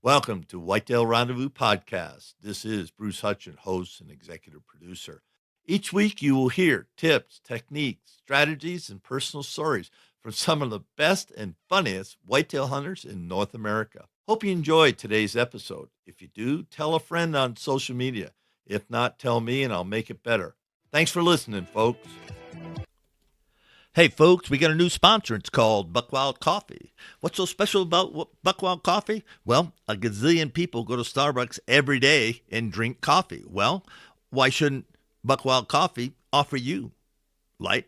Welcome to Whitetail Rendezvous Podcast. This is Bruce Hutchin, host and executive producer. Each week you will hear tips, techniques, strategies, and personal stories from some of the best and funniest whitetail hunters in North America. Hope you enjoyed today's episode. If you do, tell a friend on social media. If not, tell me and I'll make it better. Thanks for listening, folks. Hey, folks, we got a new sponsor. It's called Buckwild Coffee. What's so special about Buckwild Coffee? Well, a gazillion people go to Starbucks every day and drink coffee. Well, why shouldn't Buckwild Coffee offer you light,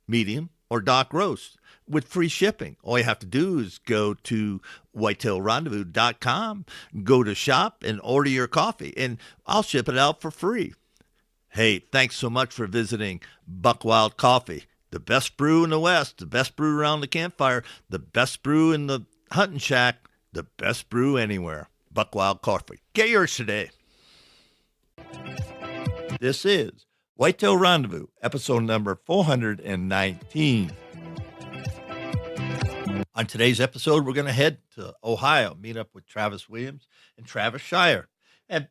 medium, or dark roast with free shipping? All you have to do is go to whitetailrendezvous.com, go to shop, and order your coffee, and I'll ship it out for free. Hey, thanks so much for visiting Buckwild Coffee. The best brew in the West, the best brew around the campfire, the best brew in the hunting shack, the best brew anywhere. Buckwild Coffee. Get yours today. This is Whitetail Rendezvous, episode number 419. On today's episode, we're going to head to Ohio, meet up with Travis Williams and Travis Shire. And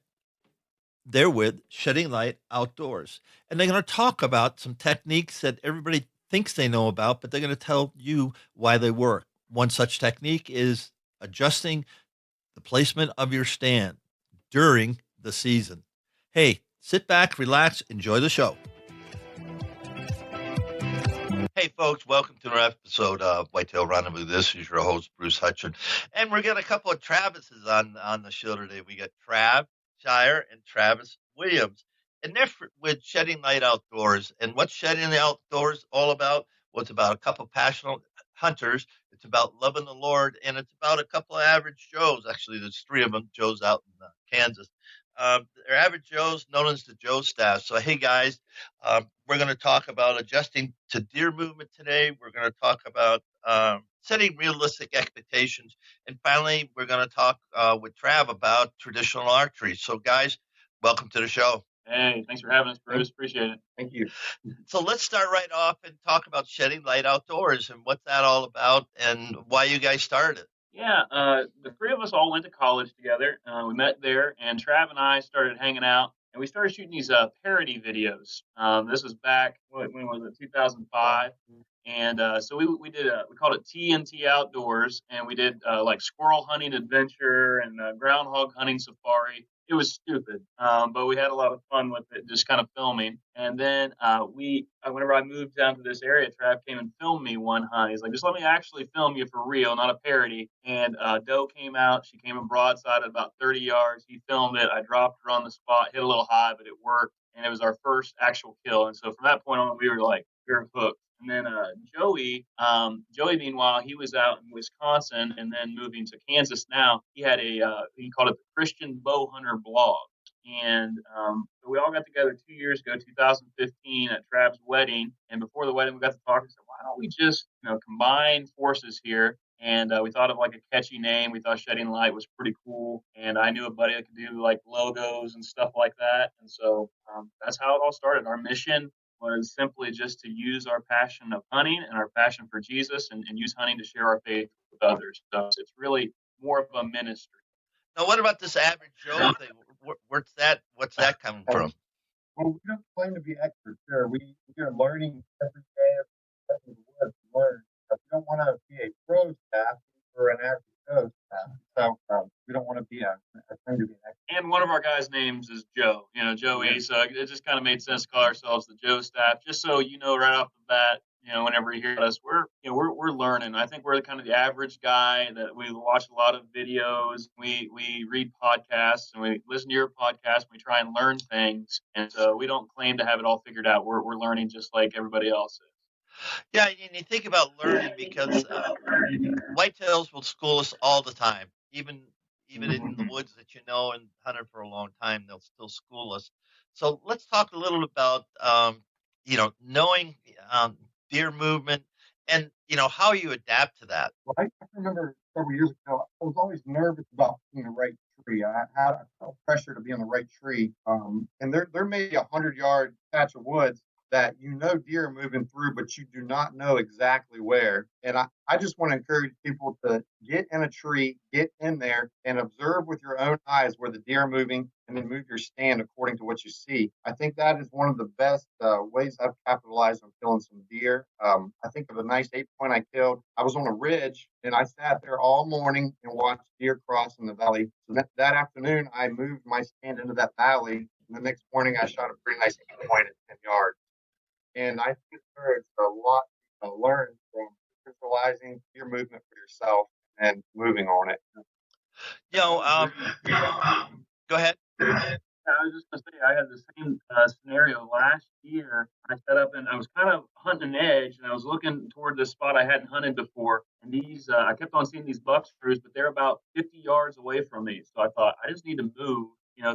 they're with Shedding Light Outdoors. And they're going to talk about some techniques that everybody thinks they know about, but they're going to tell you why they work. One such technique is adjusting the placement of your stand during the season. Hey, sit back, relax, enjoy the show. Hey, folks, welcome to another episode of Whitetail Rendezvous. This is your host, Bruce Hutchin. And we got a couple of Travises on the show today. We got Trav Shire and Travis Williams. And they're with Shedding Light Outdoors. And what's Shedding the Outdoors all about? Well, it's about a couple of passionate hunters. It's about loving the Lord. And it's about a couple of average Joes. Actually, there's three of them, Joes out in Kansas. They're average Joes known as the Joe staff. So, hey, guys, we're going to talk about adjusting to deer movement today. We're going to talk about setting realistic expectations. And finally, we're going to talk with Trav about traditional archery. So, guys, welcome to the show. Hey, thanks for having us, Bruce. Appreciate it. Thank you. So let's start right off and talk about Shedding Light Outdoors and what's that all about and why you guys started. Yeah, the three of us all went to college together. We met there, and Trav and I started hanging out, and we started shooting these parody videos. This was back, when was it, 2005? And so we did, we called it TNT Outdoors, and we did like squirrel hunting adventure and groundhog hunting safari. It was stupid, but we had a lot of fun with it, just kind of filming. And then whenever I moved down to this area, Trav came and filmed me one hunt. He's like, just let me actually film you for real, not a parody. And doe came out. She came in broadside at about 30 yards. He filmed it. I dropped her on the spot, hit a little high, but it worked. And it was our first actual kill. And so from that point on, we were hooked. And then Joey, meanwhile, he was out in Wisconsin and then moving to Kansas now. He had he called it the Christian Bow Hunter blog. And so we all got together 2 years ago, 2015, at Trav's wedding. And before the wedding, we got to talk and said, why don't we just combine forces here? And we thought of like a catchy name. We thought Shedding Light was pretty cool. And I knew a buddy that could do like logos and stuff like that. And so that's how it all started. Our mission was simply just to use our passion of hunting and our passion for Jesus and use hunting to share our faith with others. So it's really more of a ministry. Now, what about this average Joe thing? What's that coming from? Well, we don't claim to be experts here. We are learning every day of the woods to learn. We don't want to be a pro staff or an average Joe staff. So we don't want to be a claim to be an expert. And one of our guys' names is Joe, Joey. So it just kind of made sense to call ourselves the Joe staff, just so right off the bat, whenever you hear us, we're learning. I think we're kind of the average guy that we watch a lot of videos. We read podcasts and we listen to your podcast. We try and learn things. And so we don't claim to have it all figured out. We're learning just like everybody else is. Yeah, and you think about learning because whitetails will school us all the time, even in the woods that and hunted for a long time, they'll still school us. So let's talk a little about knowing deer movement and how you adapt to that. Well, I remember several years ago, I was always nervous about being the right tree. I felt pressure to be in the right tree. And there may be 100-yard patch of woods. that deer are moving through, but you do not know exactly where. And I just want to encourage people to get in a tree, get in there, and observe with your own eyes where the deer are moving, and then move your stand according to what you see. I think that is one of the best ways I've capitalized on killing some deer. I think of a nice 8-point I killed. I was on a ridge, and I sat there all morning and watched deer cross in the valley. So that afternoon, I moved my stand into that valley. And the next morning, I shot a pretty nice 8-point at 10 yards. And I think there's a lot to learn from visualizing your movement for yourself and moving on it. You know, go ahead. I was just gonna say I had the same scenario last year. I set up and I was kind of hunting an edge, and I was looking toward this spot I hadn't hunted before. And these, I kept on seeing these buck screws, but they're about 50 yards away from me. So I thought I just need to move,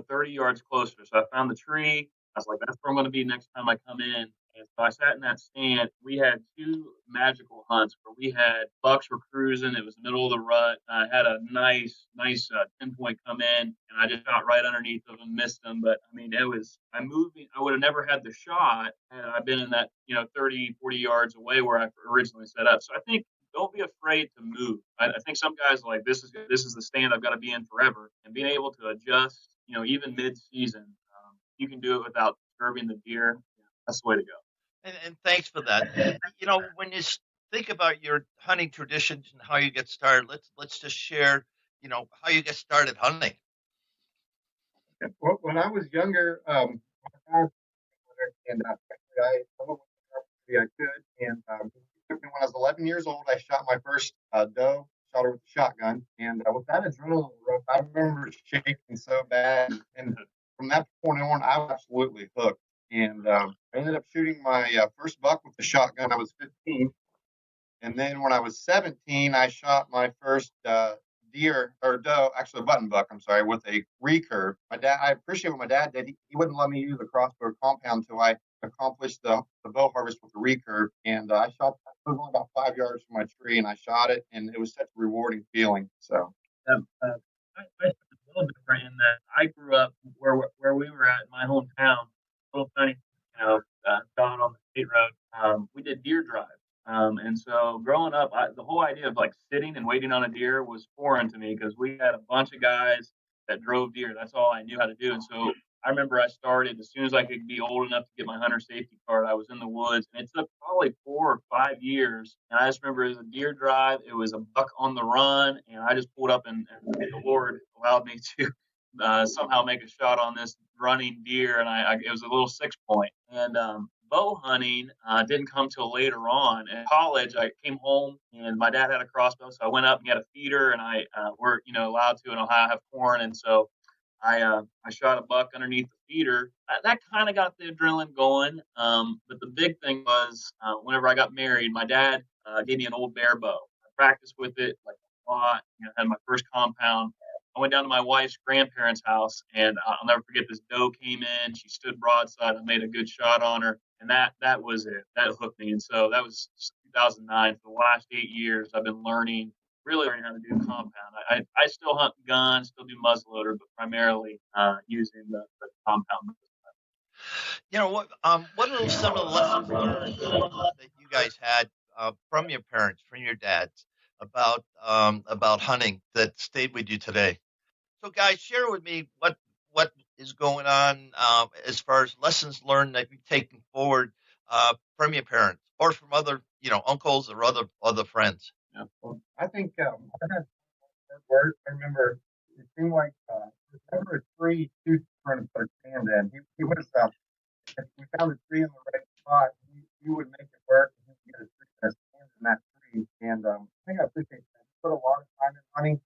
30 yards closer. So I found the tree. I was like, that's where I'm going to be next time I come in. And so I sat in that stand. We had two magical hunts where we had bucks were cruising. It was the middle of the rut. I had a nice 10-point come in, and I just shot right underneath of them, missed them. But I mean, I would have never had the shot had I been in that, 30, 40 yards away where I originally set up. So I think don't be afraid to move. I think some guys are like, this is the stand I've got to be in forever, and being able to adjust, even mid-season, you can do it without disturbing the deer. That's the way to go. And thanks for that. When you think about your hunting traditions and how you get started, let's just share, how you get started hunting. Well, when I was younger, my dad and I could, and when I was 11 years old, I shot my first doe. Shot her with a shotgun, and with that adrenaline rush, I remember shaking so bad. And from that point on, I was absolutely hooked. And I ended up shooting my first buck with the shotgun. I was 15, and then when I was 17, I shot my first deer or doe, actually a button buck. I'm sorry, with a recurve. I appreciate what my dad did. He wouldn't let me use a crossbow compound until I accomplished the bow harvest with the recurve, and I shot. It was only about 5 yards from my tree, and I shot it, and it was such a rewarding feeling. So. I a little different in that I grew up where we were at in my hometown, little tiny, town on the state road. We did deer drives. And so growing up, the whole idea of like sitting and waiting on a deer was foreign to me because we had a bunch of guys that drove deer. That's all I knew how to do. And so I remember I started as soon as I could be old enough to get my hunter safety card. I was in the woods, and it took probably 4 or 5 years. And I just remember it was a deer drive. It was a buck on the run, and I just pulled up, and the Lord allowed me to somehow make a shot on this running deer, and it was a little 6-point. And bow hunting didn't come till later on. In college, I came home, and my dad had a crossbow, so I went up and got a feeder, and we're allowed to in Ohio have corn, and so I shot a buck underneath the feeder. That kind of got the adrenaline going. But the big thing was whenever I got married, my dad gave me an old bear bow. I practiced with it like a lot. Had my first compound. I went down to my wife's grandparents' house, and I'll never forget this doe came in. She stood broadside. I made a good shot on her, and that was it. That hooked me. And so that was 2009. For the last 8 years, I've been really learning how to do compound. I still hunt guns, still do muzzleloader, but primarily using the compound. What are some of the lessons learned that you guys had from your parents, from your dads, about hunting that stayed with you today? So, guys, share with me what is going on as far as lessons learned that you've taken forward from your parents or from other, uncles or other friends. Yeah. Well, I think I had word. I remember it seemed like remember a tree too trying to put a stand in. He was if we found a tree in the right spot, he would make it work, and he would get a stand in that tree. And I think I appreciate that. I put a lot of time in hunting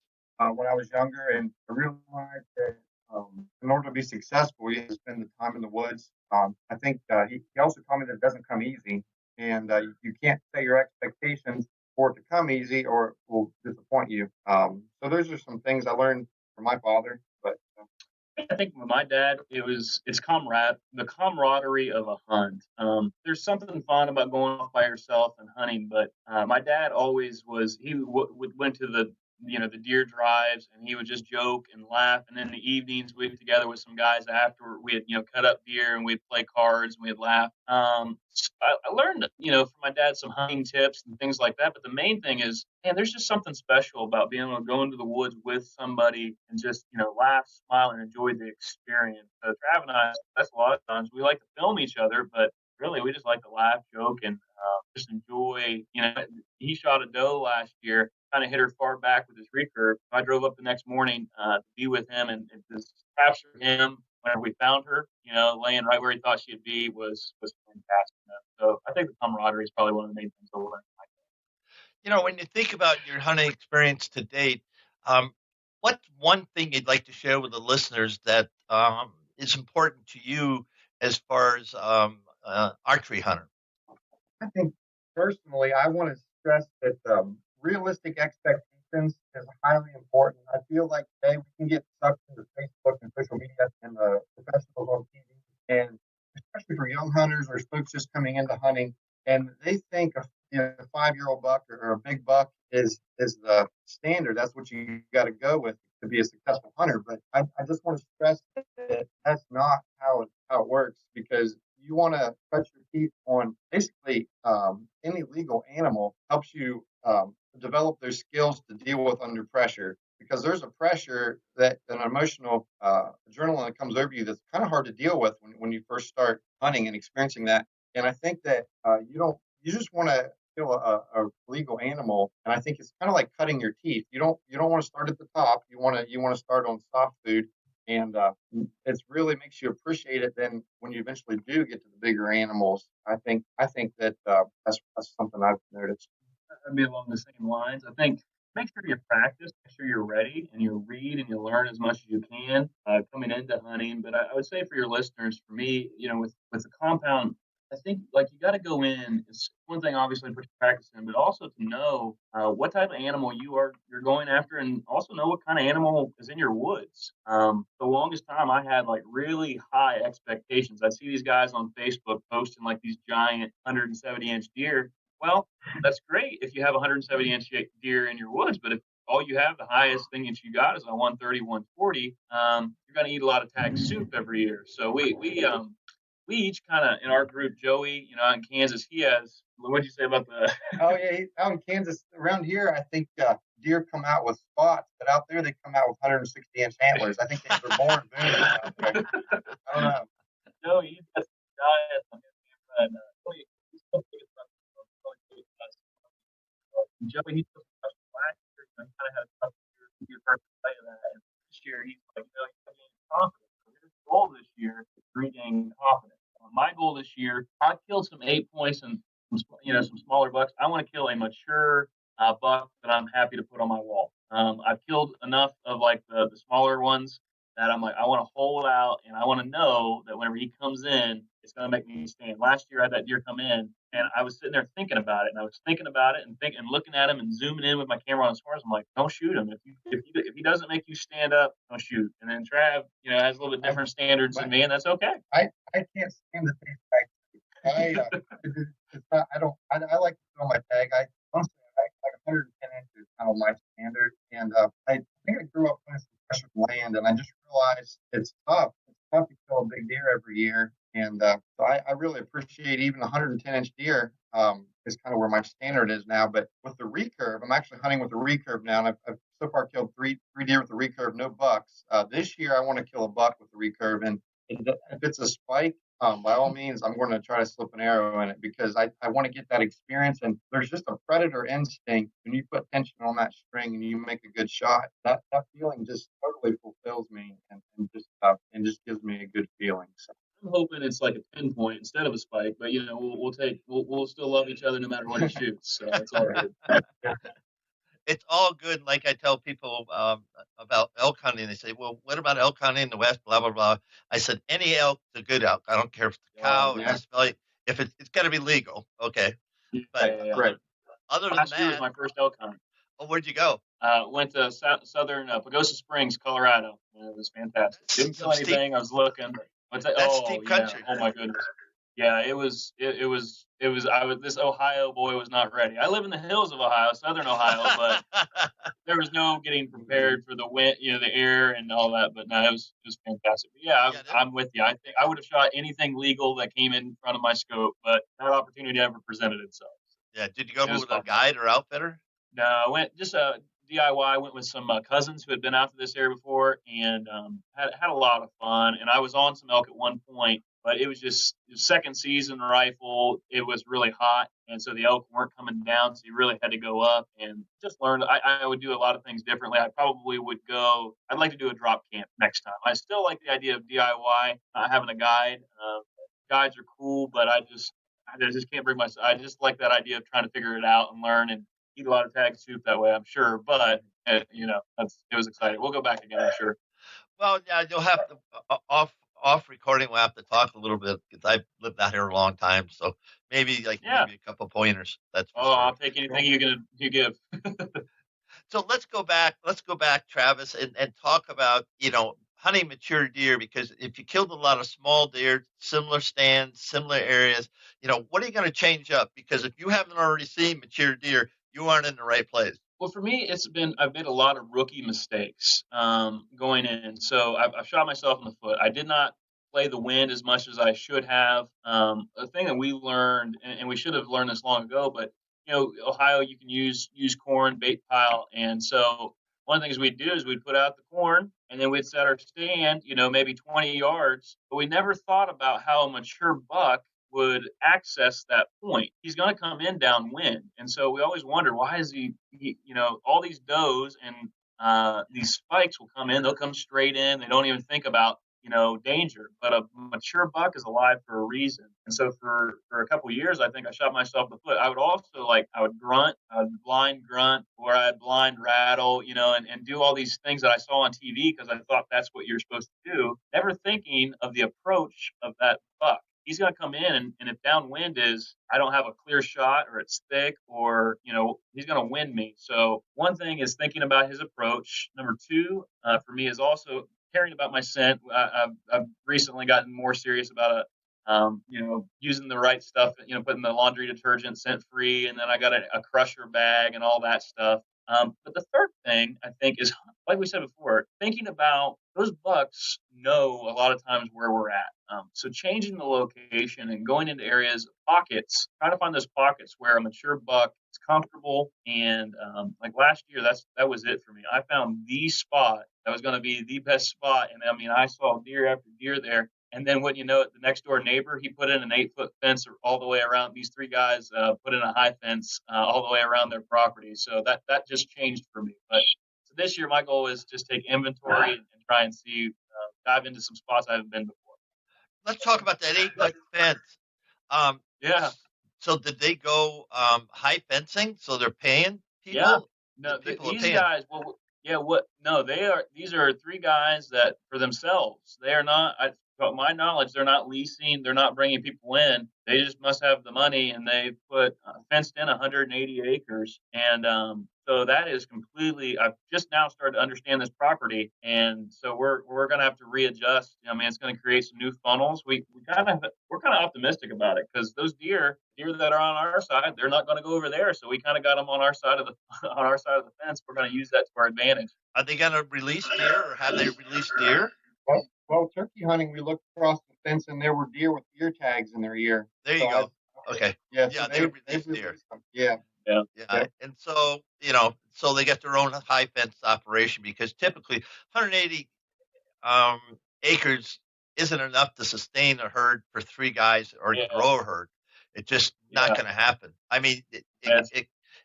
when I was younger, and I realized that in order to be successful, you have to spend the time in the woods. I think he also told me that it doesn't come easy, and you can't set your expectations for it to come easy or it will disappoint you. So those are some things I learned from my father. But I think with my dad, it's the camaraderie of a hunt. There's something fun about going off by yourself and hunting, but my dad always was. He went to the deer drives, and he would just joke and laugh. And then in the evenings, we'd get together with some guys after we had, cut up deer, and we'd play cards and we'd laugh. I learned, from my dad some hunting tips and things like that. But the main thing is, man, there's just something special about being able to go into the woods with somebody and just, laugh, smile, and enjoy the experience. So Trav and I, that's a lot of times we like to film each other, but really we just like to laugh, joke, and just enjoy. He shot a doe last year, kind of hit her far back with his recurve. I drove up the next morning to be with him and just capture him whenever we found her, laying right where he thought she'd be was fantastic. So I think the camaraderie is probably one of the main things I learned. When you think about your hunting experience to date, what's one thing you'd like to share with the listeners that is important to you as far as archery hunter? I think personally, I want to stress that realistic expectations is highly important. I feel like today we can get sucked into Facebook and social media and the professionals on TV, and especially for young hunters or folks just coming into hunting, and they think a 5-year-old buck or a big buck is the standard. That's what you got to go with to be a successful hunter. But I just want to stress that that's not how it works, because you want to cut your teeth on basically any legal animal helps you develop those skills to deal with under pressure, because there's a pressure that an emotional adrenaline that comes over you that's kind of hard to deal with when you first start hunting and experiencing that. And I think that you just want to kill a legal animal, and I think it's kind of like cutting your teeth. You don't want to start at the top. You want to start on soft food. And it really makes you appreciate it then when you eventually do get to the bigger animals. I think that that's something I've noticed. I'd be along the same lines. I think make sure you practice, make sure you're ready, and you read and you learn as much as you can coming into hunting. But I would say for your listeners, for me, with the compound, I think you got to go in. It's one thing, obviously, to put your practice in, but also to know what type of animal you're going after, and also know what kind of animal is in your woods. The longest time, I had really high expectations. I'd see these guys on Facebook posting these giant 170-inch deer. Well, that's great if you have a 170-inch deer in your woods, but if all you have, the highest thing that you got is a 130, 140, you're going to eat a lot of tag soup every year. So we each kind of, in our group, Joey, out in Kansas, he has, what'd you say about the? Oh, yeah, out in Kansas, around here, I think deer come out with spots, but out there they come out with 160-inch antlers. I think they were born booming out there. I don't know. No, he's got some giant on his camera, and he's still thinking about Joey, he's still last year, he kind of had a tough year to be a perfect play of that. And this year, he's he's getting confidence. So his goal this year is regain confidence. My goal this year, I killed some 8 points and some smaller bucks. I want to kill a mature buck that I'm happy to put on my wall. I've killed enough of the smaller ones that I'm I want to hold out, and I want to know that whenever he comes in, it's going to make me stand. Last year, I had that deer come in, and I was sitting there thinking about it, and I was thinking about it and looking at him and zooming in with my camera on his horse. I'm like, don't shoot him. If he doesn't make you stand up, don't shoot. And then Trav, has a little bit different standards than me, and that's okay. I can't stand the face tag. I like to throw my tag. Honestly, I like 110 inches kind of my standard, and I think I grew up playing some pressured land, and I just realized it's tough. It's tough to kill a big deer every year, and so I really appreciate even 110-inch deer. Is kind of where my standard is now. But with the recurve, I'm actually hunting with the recurve now, and I've so far killed three deer with the recurve, no bucks. This year, I want to kill a buck with the recurve, and if it's a spike, by all means, I'm going to try to slip an arrow in it, because I want to get that experience. And there's just a predator instinct when you put tension on that string and you make a good shot. That feeling just totally fulfills me and just gives me a good feeling. So I'm hoping it's like a pinpoint instead of a spike, but we'll still love each other no matter what he shoots. So it's all right. It's all good. Like I tell people about elk hunting, they say, well, what about elk hunting in the West, blah, blah, blah. I said, any elk is a good elk. I don't care if it's a cow, if it's got to be legal. Okay. But right. Other than Last that. year was my first elk hunt. Oh, where'd you go? Went to southern Pagosa Springs, Colorado. It was fantastic. Didn't kill anything. I was looking. That's steep country. Oh my goodness. Yeah, it was. This Ohio boy was not ready. I live in the hills of Ohio, southern Ohio, but there was no getting prepared for the wind, the air and all that. But no, it was fantastic. But yeah, I'm with you. I think I would have shot anything legal that came in front of my scope, but that opportunity never presented itself. Yeah. Did you go with a guide or outfitter? No, I went just a DIY. I went with some cousins who had been out to this area before and had a lot of fun. And I was on some elk at one point, but it was just second season rifle. It was really hot, and so the elk weren't coming down, so you really had to go up and just learn. I would do a lot of things differently. I probably would go. I'd like to do a drop camp next time. I still like the idea of DIY, not having a guide. Guides are cool, but I just can't bring myself. I just like that idea of trying to figure it out and learn and eat a lot of tag soup that way, I'm sure. But it was exciting. We'll go back again, I'm sure. Well, yeah, you'll have to off recording. We'll have to talk a little bit because I've lived out here a long time. So maybe maybe a couple pointers. That's for sure. I'll take anything you give. So let's go back, Travis, and talk about hunting mature deer, because if you killed a lot of small deer, similar stands, similar areas, what are you going to change up? Because if you haven't already seen mature deer, you aren't in the right place. Well, for me, I've made a lot of rookie mistakes going in. So I've shot myself in the foot. I did not play the wind as much as I should have. A thing that we learned, and we should have learned this long ago, but Ohio, you can use corn bait pile, and so one of the things we'd do is we'd put out the corn, and then we'd set our stand, maybe 20 yards. But we never thought about how a mature buck would access that point. He's going to come in downwind. And so we always wonder, why is he all these does and these spikes will come in, they'll come straight in. They don't even think about, danger, but a mature buck is alive for a reason. And so for a couple of years, I think I shot myself in the foot. I would also I would grunt, I would blind grunt, or I'd blind rattle, and do all these things that I saw on TV because I thought that's what you're supposed to do, never thinking of the approach of that buck. He's going to come in, and if downwind is, I don't have a clear shot or it's thick or, he's going to win me. So one thing is thinking about his approach. Number two, for me, is also caring about my scent. I've recently gotten more serious about using the right stuff, putting the laundry detergent scent free. And then I got a crusher bag and all that stuff. But the third thing I think is, like we said before, thinking about those bucks know a lot of times where we're at. So changing the location and going into areas, pockets, trying to find those pockets where a mature buck is comfortable. And like last year, that was it for me. I found the spot that was going to be the best spot. And I mean, I saw deer after deer there. And then what the next door neighbor, he put in an 8-foot fence all the way around. These three guys put in a high fence all the way around their property. So that just changed for me. But so this year, my goal is just take inventory and try and see, dive into some spots I haven't been before. Let's talk about that 8-foot fence. Yeah. So did they go high fencing? So they're paying people? Yeah. No, these guys. Well, yeah. What? No, they are. These are three guys that for themselves. They are not. But my knowledge, they're not leasing. They're not bringing people in. They just must have the money, and they put fenced in 180 acres. And so that is completely. I've just now started to understand this property, and so we're going to have to readjust. I mean, it's going to create some new funnels. We're kind of optimistic about it because those deer that are on our side, they're not going to go over there. So we kind of got them on our side of the fence. We're going to use that to our advantage. Are they going to release deer, or have they released deer? Well, turkey hunting, we looked across the fence and there were deer with ear tags in their ear. There you go. Okay. Yeah, so they released deer. Yeah. And so, so they get their own high fence operation because typically 180 acres isn't enough to sustain a herd for three guys or grow a herd. It's just not going to happen. I mean,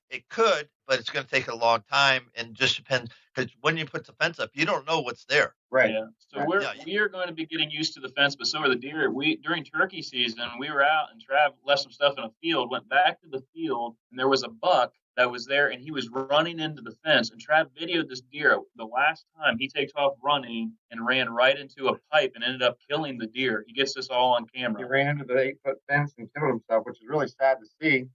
it could, but it's going to take a long time and just depends because when you put the fence up, you don't know what's there. Right. Yeah. So we are going to be getting used to the fence, but so are the deer. During turkey season, we were out and Trav left some stuff in a field, went back to the field, and there was a buck that was there, and he was running into the fence. And Trav videoed this deer. The last time he takes off running and ran right into a pipe and ended up killing the deer. He gets this all on camera. He ran into the 8-foot fence and killed himself, which is really sad to see.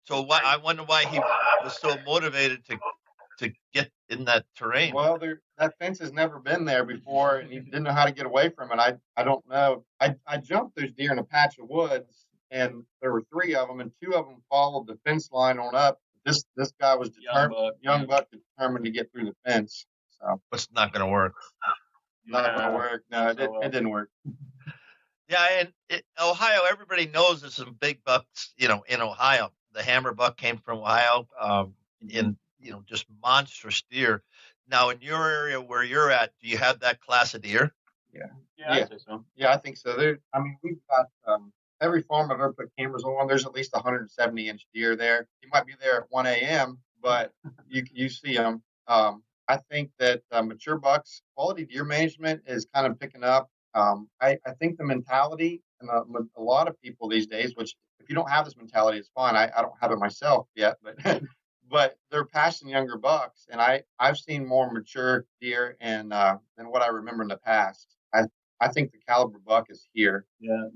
So I wonder why he was so motivated to get in that terrain. Well, that fence has never been there before, and he didn't know how to get away from it. I don't know. I jumped those deer in a patch of woods, and there were 3 of them, and 2 of them followed the fence line on up. this guy was Young buck determined to get through the fence. So It's not going to work. not going to work. No, it didn't work. Yeah, and Ohio, everybody knows there's some big bucks, in Ohio. The hammer buck came from Ohio, in just monstrous deer. Now, in your area where you're at, do you have that class of deer? Yeah, I'd say so. Yeah, I think so. We've got every farm I've ever put cameras on. There's at least 170-inch deer there. You might be there at 1 a.m., but you see them. I think that mature bucks, quality deer management is kind of picking up. I think the mentality and a lot of people these days, which if you don't have this mentality, it's fine. I don't have it myself yet, but but they're passing younger bucks, and I've seen more mature deer than what I remember in the past. I think the caliber buck is here. Yeah,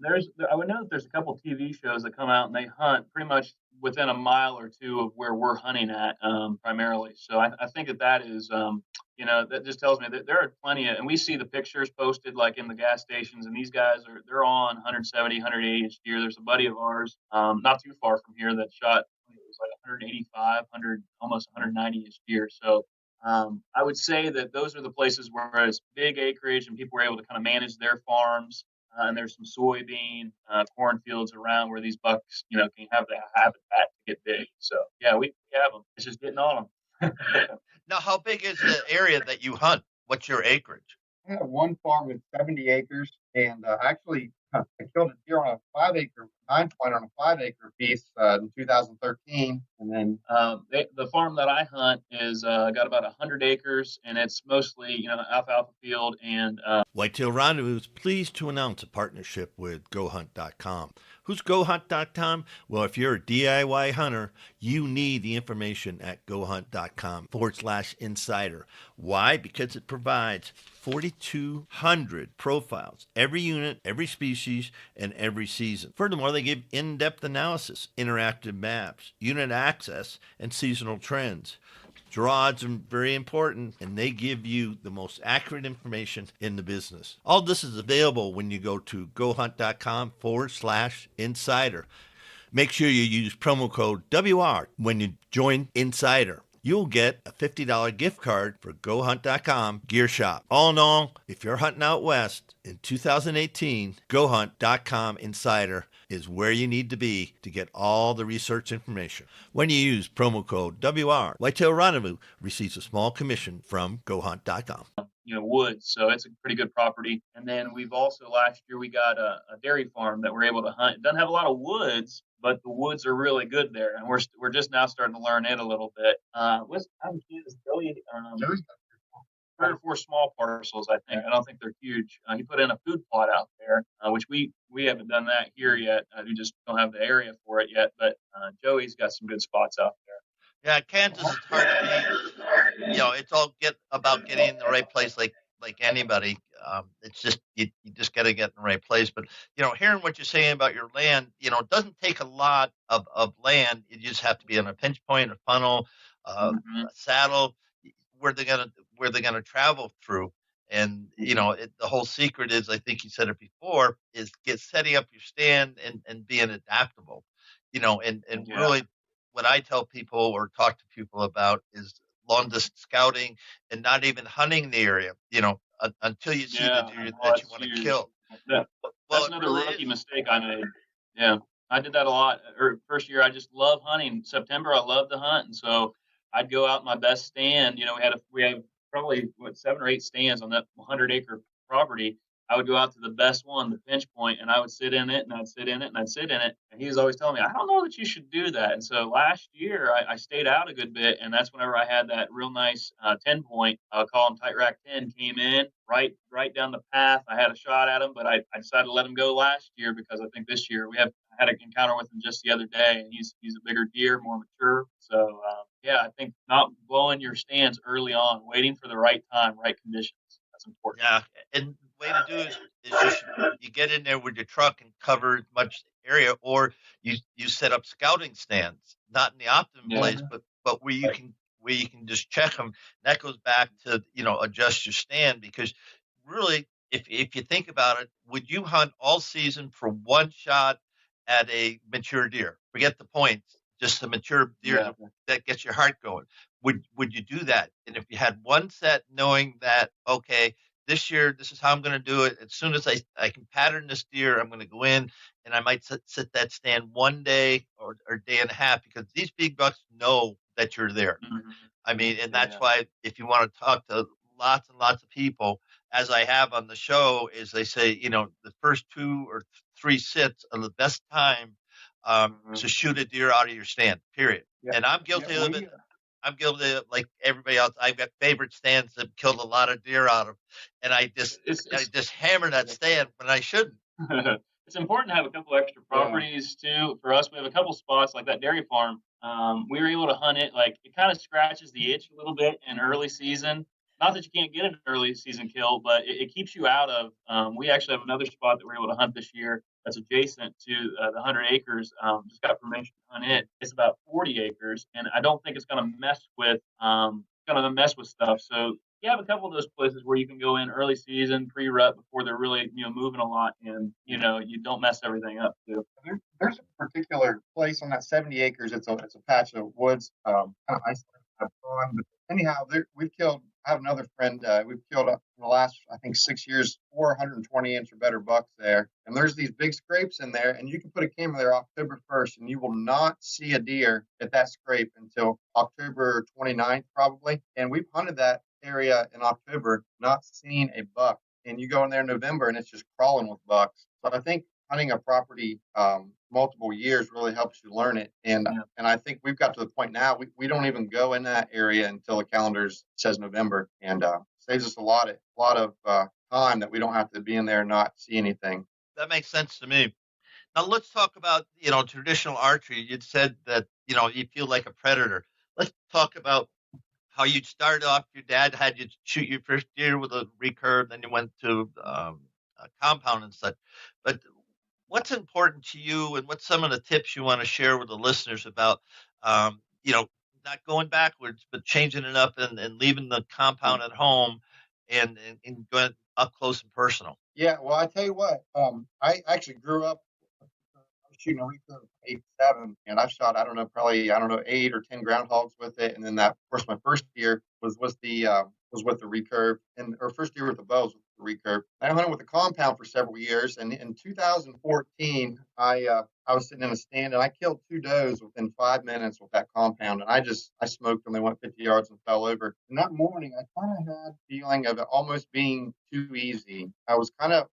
I would know that there's a couple TV shows that come out and they hunt pretty much within a mile or two of where we're hunting at, primarily. So I think that is, that just tells me that there are plenty of, and we see the pictures posted like in the gas stations, and these guys they're on 170, 180 inch deer. There's a buddy of ours, not too far from here, that shot, it was like 185, 100, almost 190 inch deer. So I would say that those are the places where it's big acreage and people were able to kind of manage their farms. And there's some soybean cornfields around where these bucks, can have the habitat to get big. So yeah, we have them. It's just getting on them. Now, how big is the area that you hunt? What's your acreage? I have one farm with 70 acres, and actually I killed a deer on a 5-acre 9-point on a 5-acre piece in 2013, and then the farm that I hunt is got about 100 acres, and it's mostly alfalfa field and Whitetail Rendezvous is pleased to announce a partnership with GoHunt.com. Who's GoHunt.com? Well, if you're a DIY hunter, you need the information at GoHunt.com/insider. Why? Because it provides 4,200 profiles, every unit, every species, and every season. Furthermore, they give in-depth analysis, interactive maps, unit access, and seasonal trends. Draw odds are very important, and they give you the most accurate information in the business. All this is available when you go to GoHunt.com/insider. Make sure you use promo code WR when you join Insider. You'll get a $50 gift card for GoHunt.com Gear Shop. All in all, if you're hunting out west in 2018, GoHunt.com Insider is where you need to be to get all the research information. When you use promo code WR, Whitetail Rendezvous receives a small commission from GoHunt.com. Woods, so it's a pretty good property. And then we've also, last year, we got a dairy farm that we're able to hunt. It doesn't have a lot of woods, but the woods are really good there, and we're just now starting to learn it a little bit. What's Billy? 3 or 4 small parcels, I think. I don't think they're huge. He put in a food plot out there, which we haven't done that here yet. We just don't have the area for it yet. But Joey's got some good spots out there. Yeah, Kansas is hard to beat. It's all about getting in the right place, like anybody. It's just you just got to get in the right place. But hearing what you're saying about your land, it doesn't take a lot of land. You just have to be on a pinch point, a funnel, a saddle, where they're gonna travel through. And the whole secret is, I think you said it before, is setting up your stand and being adaptable. Really, what I tell people or talk to people about is long distance scouting and not even hunting the area, until you see the deer that you want to kill. That's another rookie mistake I made. Yeah, I did that a lot. First year, I just love hunting. September, I love to hunt, and so I'd go out my best stand. We have probably 7 or 8 stands on that 100-acre property. I would go out to the best one, the pinch point, and I would sit in it, and I'd sit in it, and I'd sit in it. And he was always telling me, I don't know that you should do that. And so last year, I stayed out a good bit, and that's whenever I had that real nice 10-point, I'll call him Tight Rack 10, came in right down the path. I had a shot at him, but I decided to let him go last year because I think this year I had an encounter with him just the other day, and he's a bigger deer, more mature. So, I think not blowing your stands early on, waiting for the right time, right conditions. That's important. Yeah, and the way to do is just you get in there with your truck and cover as much area, or you set up scouting stands, not in the optimum place, but where you can just check them. That goes back to adjust your stand, because really, if you think about it, would you hunt all season for one shot at a mature deer? Forget the points. just the mature deer that gets your heart going. Would you do that? And if you had one set, knowing that, okay, this year this is how I'm going to do it. As soon as I can pattern this deer, I'm going to go in and I might sit that stand one day or day and a half, because these big bucks know that you're there. Mm-hmm. I mean, and that's why if you want to talk to lots and lots of people, as I have on the show, is they say, the first 2 or 3 sits are the best time to shoot a deer out of your stand, period. Yeah. And I'm guilty of it. I'm guilty of, like everybody else. I've got favorite stands that killed a lot of deer out of, and I just hammer that stand when I shouldn't. It's important to have a couple extra properties too. For us, we have a couple spots like that dairy farm. We were able to hunt it. Like, it kind of scratches the itch a little bit in early season. Not that you can't get an early season kill, but it keeps you out of. We actually have another spot that we're able to hunt this year that's adjacent to the 100 acres. Just got permission to hunt it. It's about 40 acres, and I don't think it's going to mess with stuff. So you have a couple of those places where you can go in early season, pre-rut, before they're really moving a lot, and you don't mess everything up too. There's a particular place on that 70 acres. It's a patch of woods, kind of isolated pond. But anyhow, we've killed. I have another friend. We've killed in the last, I think, 6 years, 420-inch or better bucks there. And there's these big scrapes in there, and you can put a camera there October 1st, and you will not see a deer at that scrape until October 29th, probably. And we've hunted that area in October, not seen a buck. And you go in there in November, and it's just crawling with bucks. So I think hunting a property multiple years really helps you learn it. And I think we've got to the point now, we don't even go in that area until the calendar says November, and saves us a lot of time that we don't have to be in there and not see anything. That makes sense to me. Now let's talk about, traditional archery. You'd said that, you feel like a predator. Let's talk about how you started off. Your dad had you shoot your first deer with a recurve, then you went to a compound and such. But what's important to you, and what's some of the tips you want to share with the listeners about, not going backwards, but changing it up and leaving the compound at home and going up close and personal? Yeah, well, I tell you what, I actually grew up shooting a recurve 87, and I've shot, probably 8 or 10 groundhogs with it. And then that, of course, my first year was with the recurve, or first year with the bows with the recurve. I hunted with the compound for several years, and in 2014, I was sitting in a stand, and I killed 2 does within 5 minutes with that compound, and I smoked them. They went 50 yards and fell over. And that morning, I kind of had the feeling of it almost being too easy. I was kind of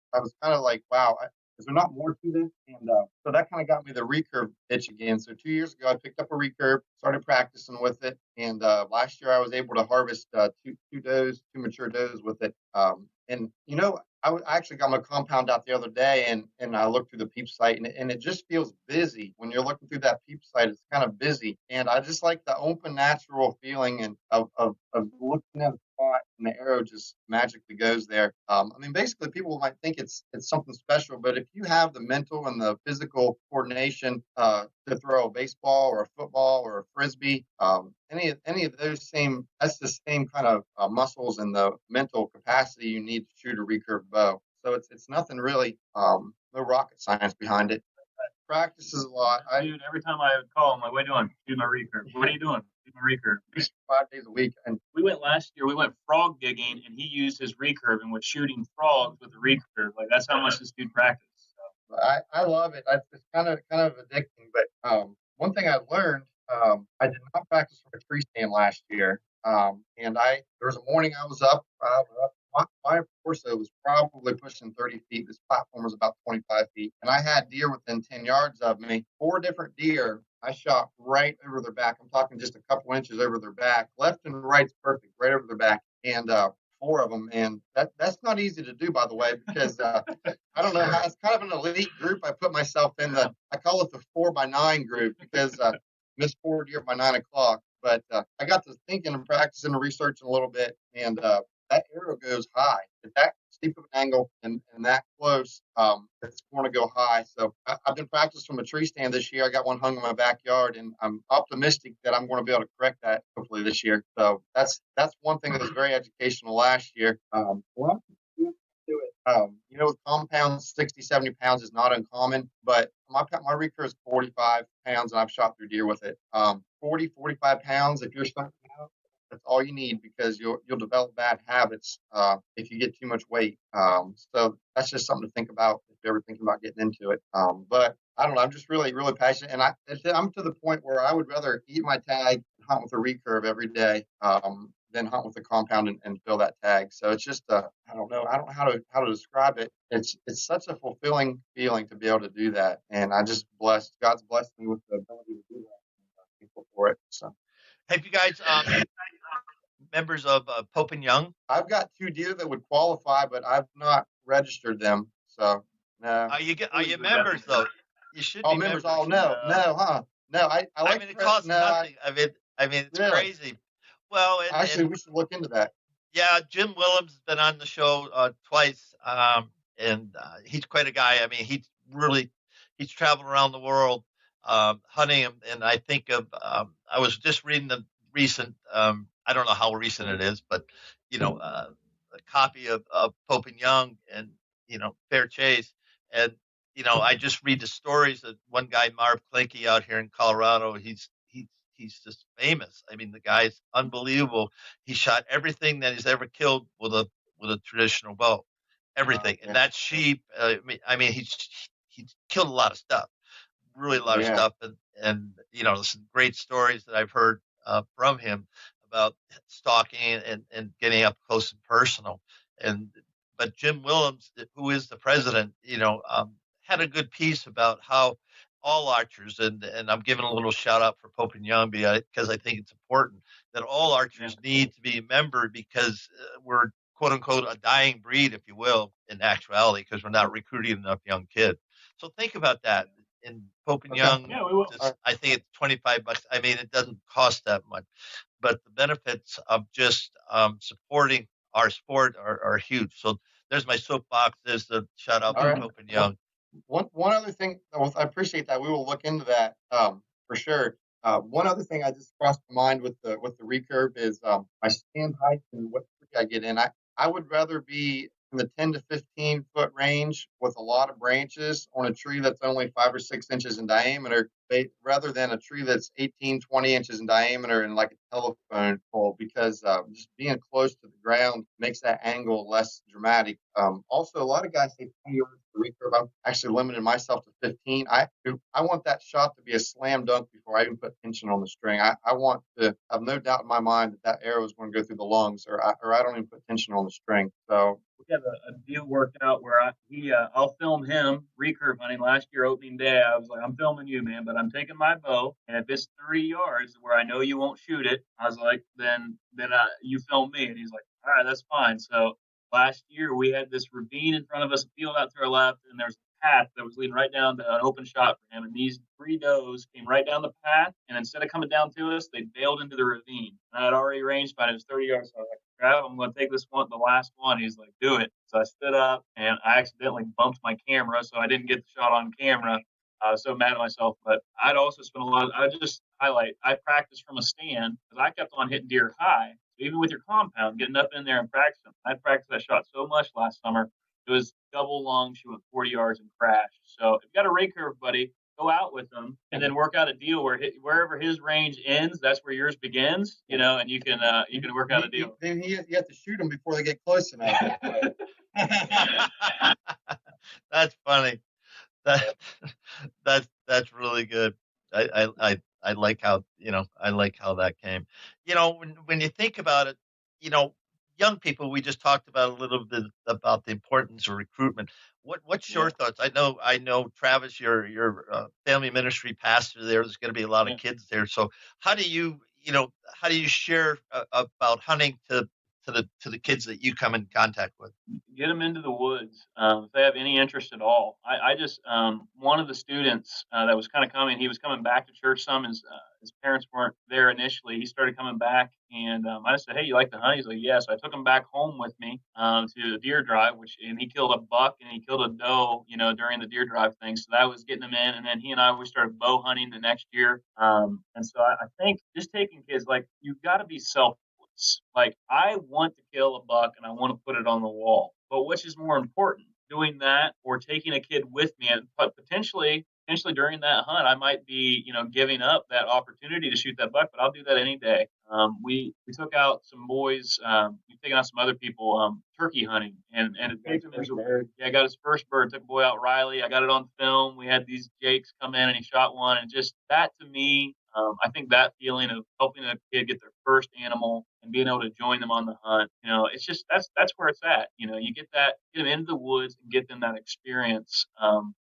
like, wow. Is there not more to this? And so that kind of got me the recurve itch again. So 2 years ago, I picked up a recurve, started practicing with it. And last year, I was able to harvest two mature does with it. And, I actually got my compound out the other day, and I looked through the peep sight, and it just feels busy. When you're looking through that peep sight, it's kind of busy. And I just like the open, natural feeling and of looking at a spot, and the arrow just magically goes there. Basically, people might think it's something special, but if you have the mental and the physical coordination to throw a baseball or a football or a frisbee, any of those that's the same kind of muscles and the mental capacity you need to shoot a recurve bow. So it's nothing really, no rocket science behind it. Practices a lot. Dude, every time I call him, like, what are you doing? Shoot my recurve. What are you doing? Shoot my recurve. 5 days a week. And we went last year. We went frog digging, and he used his recurve and was shooting frogs with the recurve. Like, that's how much this dude practiced. So. I love it. It's kind of addicting. But one thing I learned, I did not practice from a tree stand last year. And there was a morning I was up. My torso was probably pushing 30 feet. This platform was about 25 feet. And I had deer within 10 yards of me. 4 different deer I shot right over their back. I'm talking just a couple inches over their back. Left and right's perfect, right over their back. And 4 of them. And that's not easy to do, by the way, because I don't know how, it's kind of an elite group. I put myself in I call it the 4x9 group, because missed 4 deer by 9 o'clock. But I got to thinking and practicing and researching a little bit, and that arrow goes high. At that steep of an angle and that close, it's going to go high. So I've been practicing from a tree stand this year. I got one hung in my backyard, and I'm optimistic that I'm going to be able to correct that hopefully this year. So that's one thing that was very educational last year. With compounds, 60, 70 pounds is not uncommon, but my recurve is 45 pounds, and I've shot through deer with it. 40, 45 pounds. If you're starting out, that's all you need, because you'll develop bad habits if you get too much weight. So that's just something to think about if you're ever thinking about getting into it. But I don't know. I'm just really, really passionate, and I'm to the point where I would rather eat my tag and hunt with a recurve every day than hunt with a compound and fill that tag. So it's just I don't know. I don't know how to describe it. It's such a fulfilling feeling to be able to do that, and I just God's blessed me with the ability to do that. I'm thankful for it. So Have you guys members of Pope and Young? I've got 2 deer that would qualify, but I've not registered them. So no. Are you members though? You should be members? members. Oh no, huh? No, I like. I mean, it costs nothing. I mean, it's really? crazy. Well, Actually, we should look into that. Yeah, Jim Willems has been on the show twice, and he's quite a guy. I mean, he's traveled around the world hunting, and I think of I was just reading the recent. I don't know how recent it is, but a copy of Pope and Young and Fair Chase, and I just read the stories of one guy, Marv Klinke, out here in Colorado. He's just famous. I mean, the guy's unbelievable. He shot everything that he's ever killed with a traditional bow, everything, and that's sheep. I mean, he's killed a lot of stuff, really a lot of stuff, and some great stories that I've heard from him about stalking and getting up close and personal. But Jim Willems, who is the president, had a good piece about how all archers, and I'm giving a little shout out for Pope and Young because I think it's important that all archers need to be membered, because we're quote unquote a dying breed, if you will, in actuality, because we're not recruiting enough young kids. So think about that. In Pope and Young, we will. I think it's $25. I mean, it doesn't cost that much, but the benefits of just supporting our sport are huge. So there's my soapbox. There's the shout out to Pope and Young. One other thing, I appreciate that. We will look into that for sure. One other thing I just crossed my mind with the recurve is my stand height and what tree I get in. I would rather be in the 10 to 15 foot range with a lot of branches on a tree that's only 5 or 6 inches in diameter, rather than a tree that's 18, 20 inches in diameter and like a telephone pole, because just being close to the ground makes that angle less dramatic. Also, a lot of guys say 20 yards for recurve. I'm actually limiting myself to 15. I want that shot to be a slam dunk before I even put tension on the string. I want to have no doubt in my mind that arrow is going to go through the lungs, or I don't even put tension on the string. So we have a deal worked out where I'll film him recurve hunting. Last year opening day, I was like, I'm filming you, man, but I'm taking my bow, and if it's 30 yards where I know you won't shoot it, I was like, then you film me. And he's like, all right, that's fine. So last year we had this ravine in front of us, a field out to our left, and there's a path that was leading right down to an open shot for him. And these 3 does came right down the path, and instead of coming down to us, they bailed into the ravine. And I had already arranged, but it was 30 yards. So I was like, Trav, I'm going to take this one, the last one. He's like, do it. So I stood up, and I accidentally bumped my camera, so I didn't get the shot on camera. I was so mad at myself. But I'd also spent a lot I practiced from a stand, because I kept on hitting deer high. So even with your compound, getting up in there and practicing. I practiced that shot so much last summer. It was double lung. She went 40 yards and crashed. So if you got a recurve, buddy, go out with them and then work out a deal where wherever his range ends, that's where yours begins, and you can work out a deal. Then you have to shoot them before they get close enough. That's funny. That's really good. I like how that came. When you think about it, young people, we just talked about a little bit about the importance of recruitment. What's your thoughts? I know Travis, your family ministry pastor there. There's going to be a lot of kids there. So how do you share about hunting to the kids that you come in contact with? Get them into the woods if they have any interest at all. I just one of the students that was kind of coming, he was coming back to church some. His parents weren't there initially. He started coming back, and I said, "Hey, you like to hunt?" He's like, "Yeah." So I took him back home with me to the deer drive, and he killed a buck and he killed a doe, during the deer drive thing. So that was getting him in, and then we started bow hunting the next year. And so I think just taking kids, like, you've got to be self. Like, I want to kill a buck and I want to put it on the wall, but which is more important, doing that or taking a kid with me? And but potentially potentially during that hunt, I might be, giving up that opportunity to shoot that buck, but I'll do that any day. We took out some boys, we've taken out some other people, turkey hunting, and it picked him into, yeah, I got his first bird, took a boy out, Riley. I got it on film. We had these Jakes come in and he shot one, and just that to me, I think that feeling of helping a kid get their first animal and being able to join them on the hunt, it's just that's where it's at. You get them into the woods and get them that experience.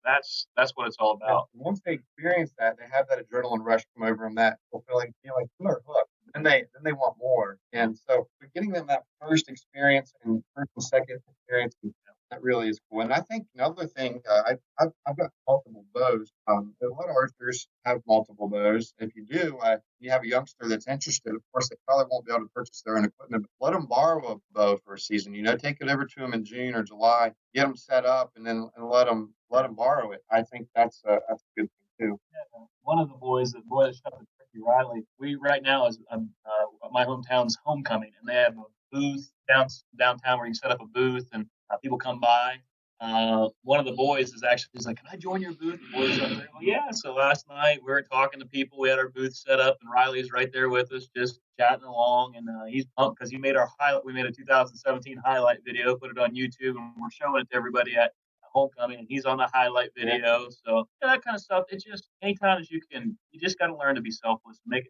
That's what it's all about. Yeah. Once they experience that, they have that adrenaline rush come over them, that fulfilling feeling, they're hooked. And they want more. And so getting them that first experience and first and second experience, that really is cool. And I think another thing, I've got multiple bows. A lot of archers have multiple bows. If you do, you have a youngster that's interested. Of course, they probably won't be able to purchase their own equipment, but let them borrow a bow for a season. Take it over to them in June or July, get them set up, and then let them borrow it. I think that's a good thing too. Yeah. One of the boys that shot the turkey, Riley, we right now is my hometown's homecoming, and they have a booth downtown where you set up a booth and people come by. One of the boys he's like, "Can I join your booth?" The boys up there, well, yeah. So last night we were talking to people. We had our booth set up, and Riley's right there with us, just chatting along. And he's pumped because he made our highlight. We made a 2017 highlight video, put it on YouTube, and we're showing it to everybody at homecoming, and he's on the highlight video. So that kind of stuff. It's just anytime as you just got to learn to be selfless. If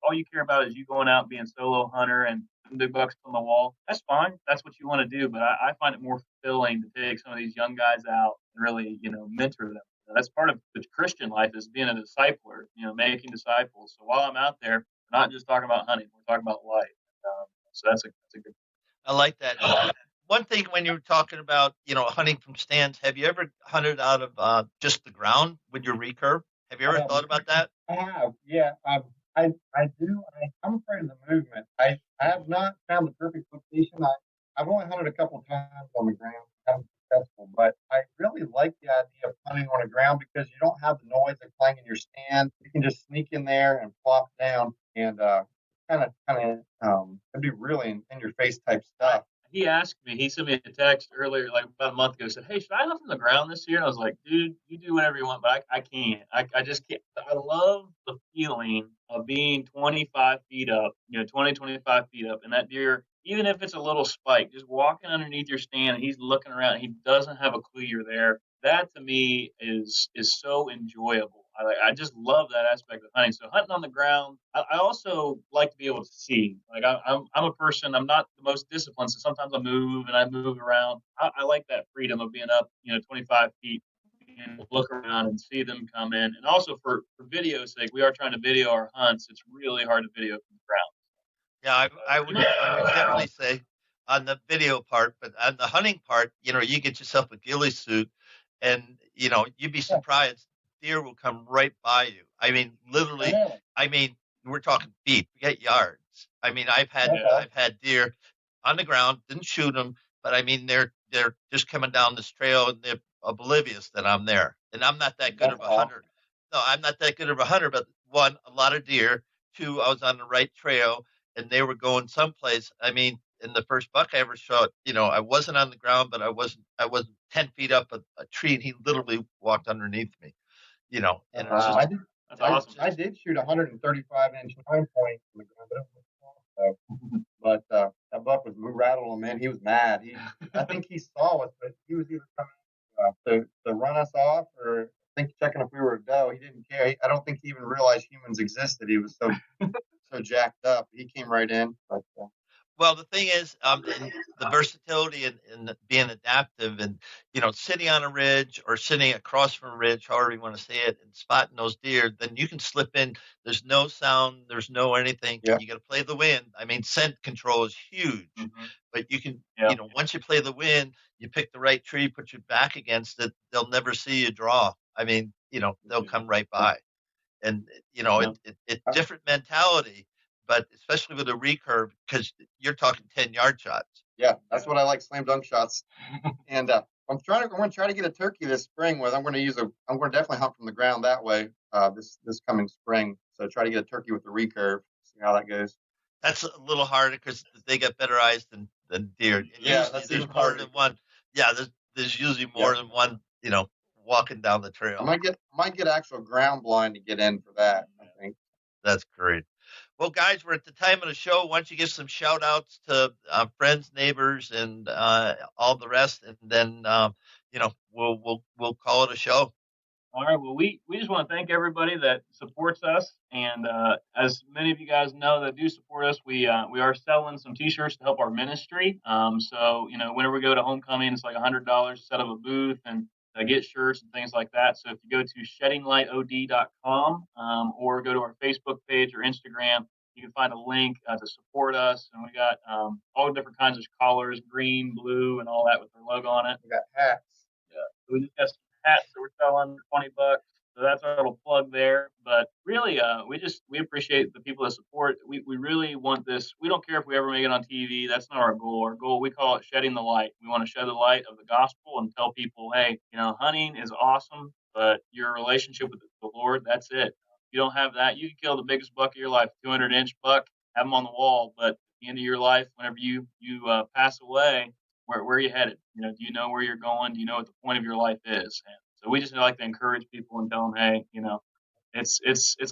all you care about is you going out and being a solo hunter and big bucks on the wall, that's fine. That's what you want to do. But I find it more fulfilling to take some of these young guys out and really, mentor them. That's part of the Christian life, is being a discipler, making disciples. So while I'm out there, we're not just talking about hunting, we're talking about life. So that's a good. I like that. One thing, when you were talking about, hunting from stands, have you ever hunted out of just the ground with your recurve? Have you ever thought about that? I have, yeah. I do. I'm afraid of the movement. I have not found the perfect location. I've only hunted a couple times on the ground. I haven't been successful, but I really like the idea of hunting on the ground because you don't have the noise of playing in your stand. You can just sneak in there and plop down, and it'd be really in your face type stuff. He sent me a text earlier, like about a month ago, said, "Hey, should I hunt from the ground this year?" And I was like, "Dude, you do whatever you want, but I can't. I just can't." I love the feeling of being 25 feet up, 20, 25 feet up, and that deer, even if it's a little spike, just walking underneath your stand and he's looking around and he doesn't have a clue you're there. That to me is so enjoyable. I just love that aspect of hunting. So hunting on the ground, I also like to be able to see. Like I'm a person, I'm not the most disciplined, so sometimes I move around. I like that freedom of being up, 25 feet and look around and see them come in. And also for video's sake, we are trying to video our hunts. It's really hard to video from the ground. Yeah, I would definitely say on the video part, but on the hunting part, you get yourself a ghillie suit, and you'd be surprised. Deer will come right by you. Literally. We're talking feet. Forget yards. I've had deer on the ground, didn't shoot them, but they're just coming down this trail and they're oblivious that I'm there, and I'm not that good of a hunter. No, I'm not that good of a hunter. But one, a lot of deer. Two, I was on the right trail, and they were going someplace. In the first buck I ever shot, I wasn't on the ground, but I wasn't 10 feet up a tree, and he literally walked underneath me. And it's just, that's awesome. I did shoot 135-inch 9-point from the ground, but that buck was rattled him, man. He was mad. I think he saw us, but he was either coming to run us off, or I think checking if we were a doe. He didn't care. I don't think he even realized humans existed. He was so jacked up. He came right in. But, well, the thing is, the versatility and being adaptive, and sitting on a ridge or sitting across from a ridge, however you want to say it, and spotting those deer, then you can slip in. There's no sound, there's no anything. Yeah. You got to play the wind. Scent control is huge, but you can, once you play the wind, you pick the right tree, put your back against it. They'll never see you draw. They'll come right by, and it's different mentality. But especially with a recurve, because you're talking 10-yard shots. Yeah, that's what I like, slam dunk shots. And I'm going to try to get a turkey this spring. I'm going to definitely hunt from the ground that way this coming spring. So try to get a turkey with the recurve. See how that goes. That's a little harder because they got better eyes than deer. And yeah, that's there's more than one. Yeah, there's usually more than one walking down the trail. I might get actual ground blind to get in for that, I think. That's great. Well, guys, we're at the time of the show. Why don't you give some shout outs to friends, neighbors, and all the rest, and then we'll call it a show. All right. Well, we just want to thank everybody that supports us, and as many of you guys know that do support us, we are selling some T-shirts to help our ministry. So whenever we go to homecoming, it's like $100 to set up a booth and get shirts and things like that. So if you go to sheddinglightot.com or go to our Facebook page or Instagram, you can find a link to support us. And we got all different kinds of collars, green, blue, and all that with their logo on it. We got hats. Yeah. So we just got some hats that we're selling for $20. So that's our little plug there. But really, we appreciate the people that support. We really want this. We don't care if we ever make it on TV. That's not our goal. Our goal, we call it shedding the light. We want to shed the light of the gospel and tell people, hey, hunting is awesome, but your relationship with the Lord, that's it. If you don't have that, you can kill the biggest buck of your life, 200-inch buck, have them on the wall. But at the end of your life, whenever you pass away, where are you headed? Do you know where you're going? Do you know what the point of your life is? And so we just like to encourage people and tell them, hey, it's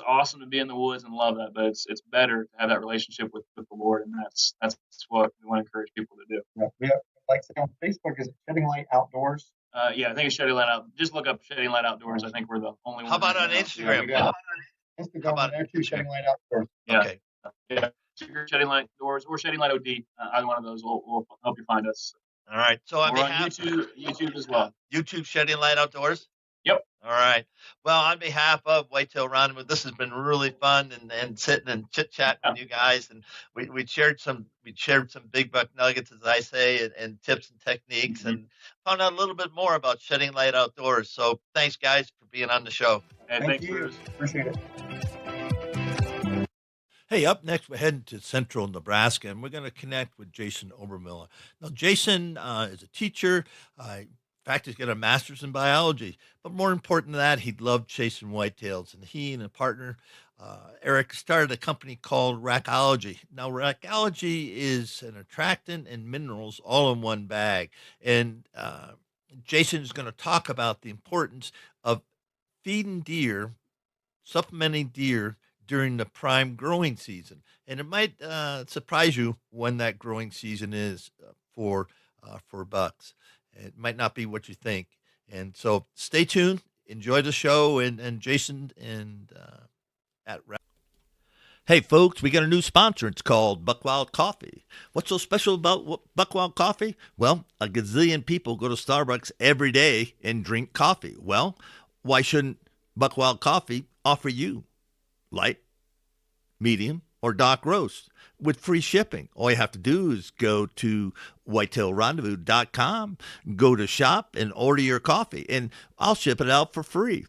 awesome to be in the woods and love that, but it's better to have that relationship with the Lord, and that's what we want to encourage people to do. Yeah, we have, like I said, on Facebook, is it Shedding Light Outdoors? Yeah, I think it's Shedding Light Out. Just look up Shedding Light Outdoors. I think we're the only one. How about on Instagram? Yeah, Instagram, there too, Shedding Light Outdoors. Yeah. Okay. Yeah. Shedding Light Outdoors or Shedding Light OD. Either one of those will help you find us. All right. So on We're behalf on YouTube as well. YouTube Shedding Light Outdoors? Yep. All right. Well, on behalf of Whitetail Rendezvous, this has been really fun and sitting and chit chatting with you guys, and we shared some big buck nuggets, as I say, and tips and techniques, and found out a little bit more about Shedding Light Outdoors. So thanks, guys, for being on the show. Hey, Thank thanks, you. Bruce. Appreciate it. Hey, up next, we're heading to central Nebraska, and we're going to connect with Jason Obermiller. Now, Jason is a teacher. In fact, he's got a master's in biology. But more important than that, he loved chasing whitetails. And he and a partner, Eric, started a company called Rackology. Now, Rackology is an attractant and minerals all in one bag. And Jason is going to talk about the importance of feeding deer, supplementing deer during the prime growing season. And it might surprise you when that growing season is for bucks. It might not be what you think. And so stay tuned, enjoy the show, and Jason and at Hey folks, we got a new sponsor. It's called Buckwild Coffee. What's so special about Buckwild Coffee? Well, a gazillion people go to Starbucks every day and drink coffee. Well, why shouldn't Buckwild Coffee offer you light, medium, or dark roast with free shipping? All you have to do is go to whitetailrendezvous.com, go to shop, and order your coffee, and I'll ship it out for free.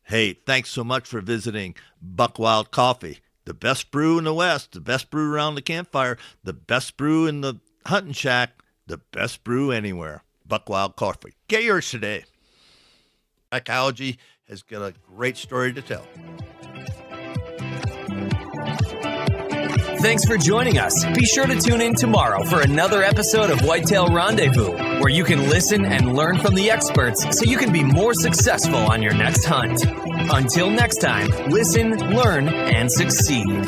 Hey, thanks so much for visiting Buckwild Coffee. The best brew in the West, the best brew around the campfire, the best brew in the hunting shack, the best brew anywhere. Buckwild Coffee. Get yours today. Ecology has got a great story to tell. Thanks for joining us. Be sure to tune in tomorrow for another episode of Whitetail Rendezvous, where you can listen and learn from the experts so you can be more successful on your next hunt. Until next time, listen, learn, and succeed.